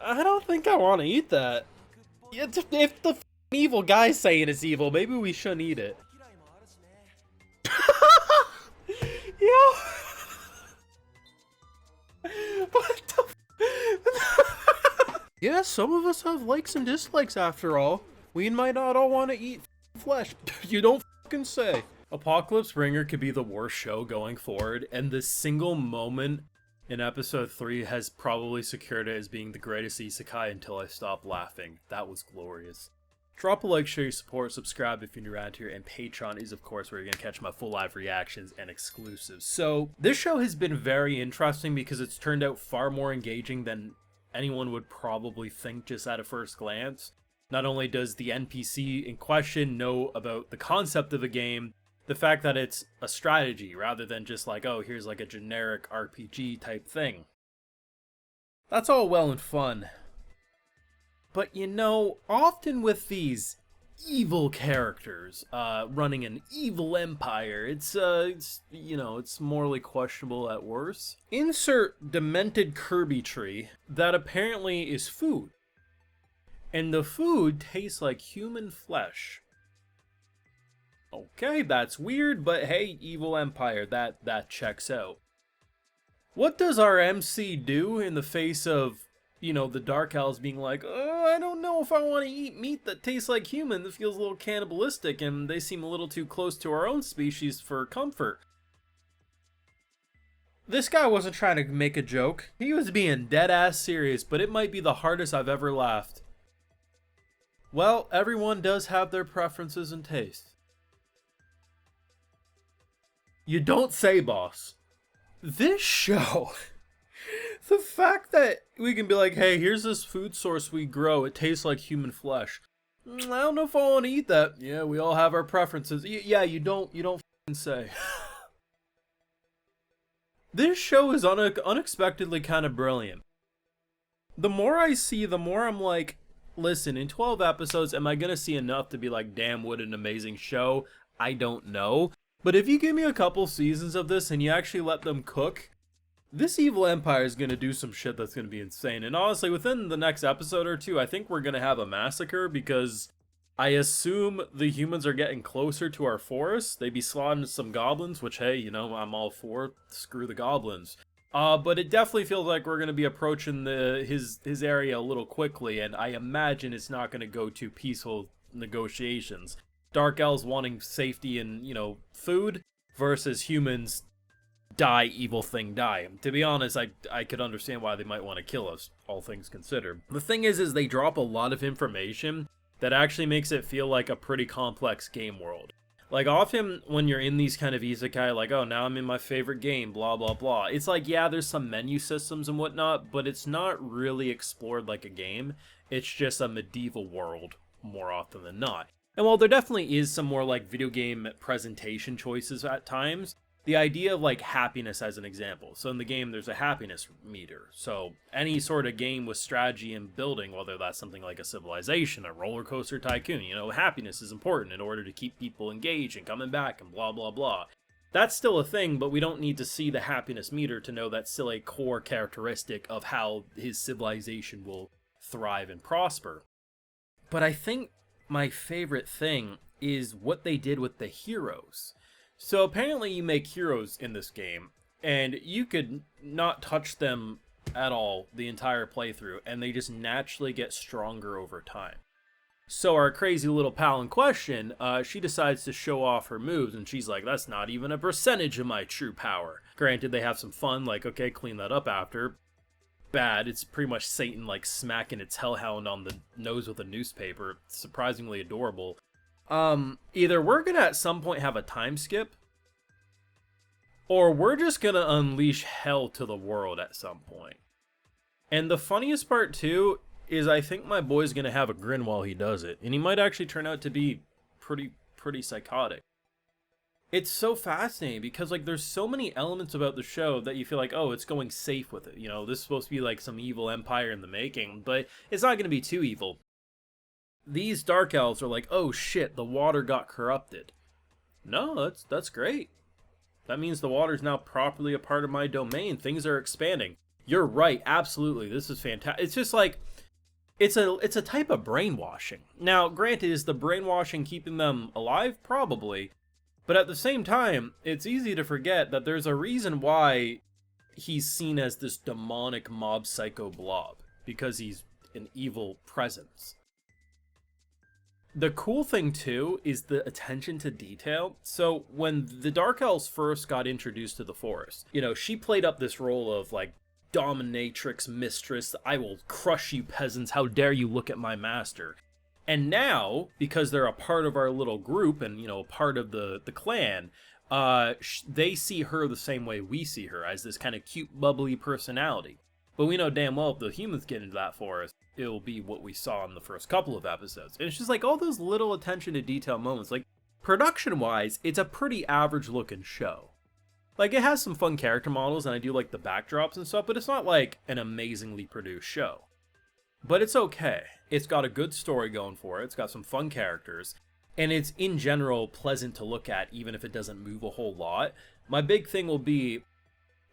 I don't think I want to eat that. If the evil guy's saying it's evil, maybe we shouldn't eat it. Yo! What the Yeah, some of us have likes and dislikes after all. We might not all want to eat flesh. You don't fucking say. Apocalypse Bringer could be the worst show going forward, and this single moment in episode 3 has probably secured it as being the greatest isekai until I stop laughing. That was glorious. Drop a like, share your support, subscribe if you're new around here, and Patreon is of course where you're going to catch my full live reactions and exclusives. So this show has been very interesting because it's turned out far more engaging than anyone would probably think just at a first glance. Not only does the NPC in question know about the concept of the game, the fact that it's a strategy rather than just like, oh, here's like a generic RPG type thing. That's all well and fun. But you know, often with these evil characters running an evil empire, it's you know, it's morally questionable at worst. Insert demented Kirby tree that apparently is food. And the food tastes like human flesh. Okay, that's weird, but hey, evil empire, that checks out. What does our MC do in the face of, you know, the Dark Elves being like, oh, I don't know if I want to eat meat that tastes like human, that feels a little cannibalistic, and they seem a little too close to our own species for comfort. This guy wasn't trying to make a joke. He was being dead-ass serious, but it might be the hardest I've ever laughed. Well, everyone does have their preferences and tastes. You don't say, boss. This show, the fact that we can be like, hey, here's this food source we grow, it tastes like human flesh. I don't know if I want to eat that. Yeah, we all have our preferences. Yeah, you don't f***ing say. This show is unexpectedly kind of brilliant. The more I see, the more I'm like, listen, in 12 episodes, am I going to see enough to be like, damn, what an amazing show? I don't know. But if you give me a couple seasons of this and you actually let them cook, this evil empire is going to do some shit that's going to be insane. And honestly, within the next episode or two, I think we're going to have a massacre because I assume the humans are getting closer to our forest. They be slaughtering some goblins, which, hey, you know, I'm all for. Screw the goblins. But it definitely feels like we're going to be approaching his area a little quickly, and I imagine it's not going to go to peaceful negotiations. Dark elves wanting safety and, you know, food versus humans die, evil thing, die. To be honest, I could understand why they might want to kill us, all things considered. The thing is they drop a lot of information that actually makes it feel like a pretty complex game world. Like, often when you're in these kind of isekai, like, oh, now I'm in my favorite game, blah, blah, blah. It's like, yeah, there's some menu systems and whatnot, but it's not really explored like a game. It's just a medieval world, more often than not. And while there definitely is some more like video game presentation choices at times, the idea of like happiness as an example. So in the game, there's a happiness meter. So any sort of game with strategy and building, whether that's something like a Civilization, a Roller Coaster Tycoon, you know, happiness is important in order to keep people engaged and coming back and blah, blah, blah. That's still a thing, but we don't need to see the happiness meter to know that's still a core characteristic of how his civilization will thrive and prosper. But I think my favorite thing is what they did with the heroes. So apparently you make heroes in this game, and you could not touch them at all the entire playthrough, and they just naturally get stronger over time. So our crazy little pal in question, she decides to show off her moves, and she's like, that's not even a percentage of my true power. Granted, they have some fun, like, okay, clean that up after. Bad. It's pretty much Satan like smacking its hellhound on the nose with a newspaper. It's surprisingly adorable. Either we're gonna at some point have a time skip, or we're just gonna unleash hell to the world at some point. And the funniest part too is I think my boy's gonna have a grin while he does it, and he might actually turn out to be pretty psychotic. It's so fascinating because like there's so many elements about the show that you feel like, oh, it's going safe with it. You know, this is supposed to be like some evil empire in the making, but it's not going to be too evil. These dark elves are like, oh shit, the water got corrupted. No, that's great. That means the water's now properly a part of my domain. Things are expanding. You're right, absolutely. This is fantastic. It's just like it's a type of brainwashing. Now, granted, is the brainwashing keeping them alive? Probably. But at the same time, it's easy to forget that there's a reason why he's seen as this demonic mob psycho blob, because he's an evil presence. The cool thing too is the attention to detail. So when the Dark Elves first got introduced to the forest, she played up this role of like dominatrix mistress. I will crush you peasants. How dare you look at my master? And now, because they're a part of our little group and, a part of the clan, they see her the same way we see her, as this kind of cute, bubbly personality. But we know damn well if the humans get into that forest, it'll be what we saw in the first couple of episodes. And it's just like all those little attention to detail moments. Like, production-wise, it's a pretty average-looking show. Like, it has some fun character models, and I do like the backdrops and stuff, but it's not like an amazingly produced show. But it's okay. It's got a good story going for it. It's got some fun characters. And it's, in general, pleasant to look at, even if it doesn't move a whole lot. My big thing will be,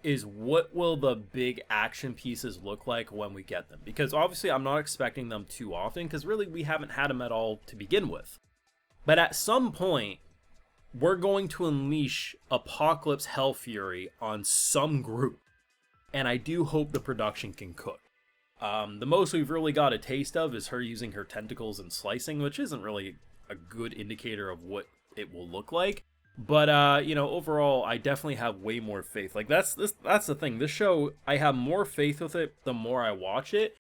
is what will the big action pieces look like when we get them? Because obviously I'm not expecting them too often, because really we haven't had them at all to begin with. But at some point, we're going to unleash Apocalypse Hell Fury on some group. And I do hope the production can cook. The most we've really got a taste of is her using her tentacles and slicing, which isn't really a good indicator of what it will look like. But, overall, I definitely have way more faith. Like, that's the thing. This show, I have more faith with it the more I watch it.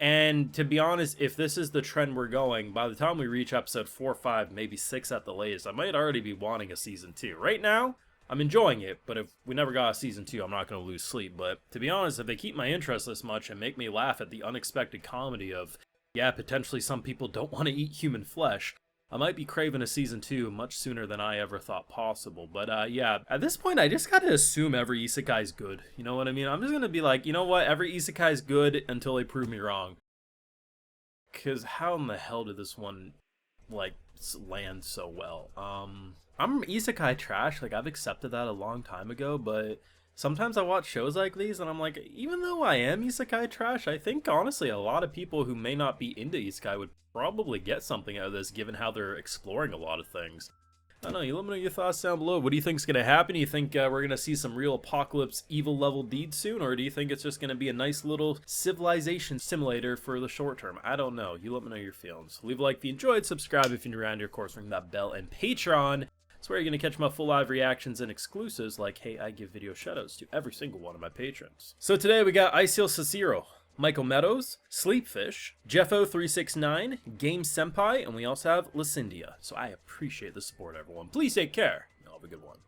And to be honest, if this is the trend we're going, by the time we reach episode 4, 5, maybe 6 at the latest, I might already be wanting a season 2. Right now, I'm enjoying it, but if we never got a season 2, I'm not going to lose sleep. But to be honest, if they keep my interest this much and make me laugh at the unexpected comedy of, yeah, potentially some people don't want to eat human flesh, I might be craving a season 2 much sooner than I ever thought possible. But yeah, at this point, I just gotta assume every isekai's good. You know what I mean? I'm just gonna be like, you know what? Every isekai's good until they prove me wrong. Because how in the hell did this one, like, land so well? I'm isekai trash. Like, I've accepted that a long time ago, but sometimes I watch shows like these and I'm like, even though I am isekai trash, I think honestly a lot of people who may not be into isekai would probably get something out of this, given how they're exploring a lot of things. I don't know, you let me know your thoughts down below. What do you think's going to happen? Do you think we're going to see some real apocalypse evil level deeds soon, or do you think it's just going to be a nice little civilization simulator for the short term? I don't know. You let me know your feelings. Leave a like if you enjoyed, subscribe if you're new around here, of course, ring that bell, and Patreon. That's where you're going to catch my full live reactions and exclusives, like, hey, I give video shoutouts to every single one of my patrons. So today we got Isil Cicero, Michael Meadows, Sleepfish, Jeffo369, Game Senpai, and we also have Lucindia. So I appreciate the support, everyone. Please take care. Y'all have a good one.